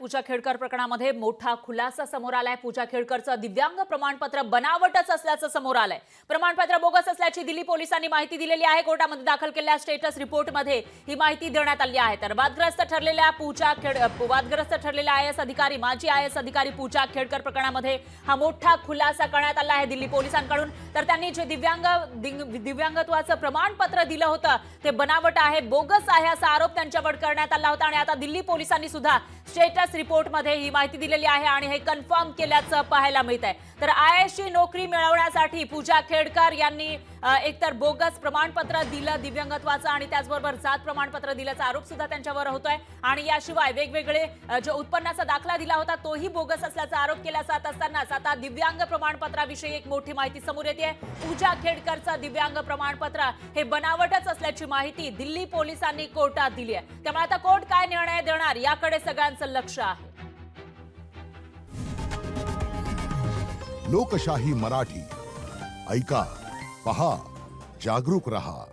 पूजा खेडकर प्रकरणामध्ये मोठा खुलासा समोर आलाय। पूजा खेडकरचं दिव्यांग प्रमाणपत्र बनावटच असल्याचं समोर आलंय। प्रमाणपत्र बोगस असल्याची दिल्ली पोलिसांनी माहिती दिलेली आहे। कोर्टामध्ये दाखल केलेल्या स्टेटस रिपोर्टमध्ये ही माहिती देण्यात आली आहे। तर वादग्रस्त ठरलेल्या आयएएस अधिकारी माजी आयएएस अधिकारी पूजा खेडकर प्रकरणामध्ये हा मोठा खुलासा करण्यात आला आहे दिल्ली पोलिसांकडून। तर त्यांनी जे दिव्यांगत्वाचं प्रमाणपत्र दिलं होतं ते बनावट आहे, बोगस आहे असा आरोप त्यांच्यावर करण्यात आला होता। आणि आता दिल्ली पोलिसांनी सुद्धा स्टेटस रिपोर्ट मध्ये ही माहिती दिलेली आहे आणि हे कन्फर्म केल्याचं पाहायला मिळत आहे। तर आयएएसची नोकरी मिळवण्यासाठी पूजा खेडकर यांनी एकतर बोगस प्रमाणपत्र दिलं दिव्यांगत्वाचं आणि त्याचबरोबर जात प्रमाणपत्र दिल्याचा आरोप सुद्धा त्यांच्यावर होतोय। आणि याशिवाय वेगवेगळे जो उत्पन्नाचा दाखला दिला होता तोही बोगस असल्याचा आरोप केला जात असतानाच आता दिव्यांग प्रमाणपत्राविषयी एक मोठी माहिती समोर येते। पूजा खेडकरचं दिव्यांग प्रमाणपत्र हे बनावटच असल्याची माहिती दिल्ली पोलिसांनी कोर्टात दिली आहे। त्यामुळे आता कोर्ट काय निर्णय देणार याकडे सगळ्यांचं लक्ष आहे। लोकशाही मराठी ऐका, पहा, जागरूक रहा।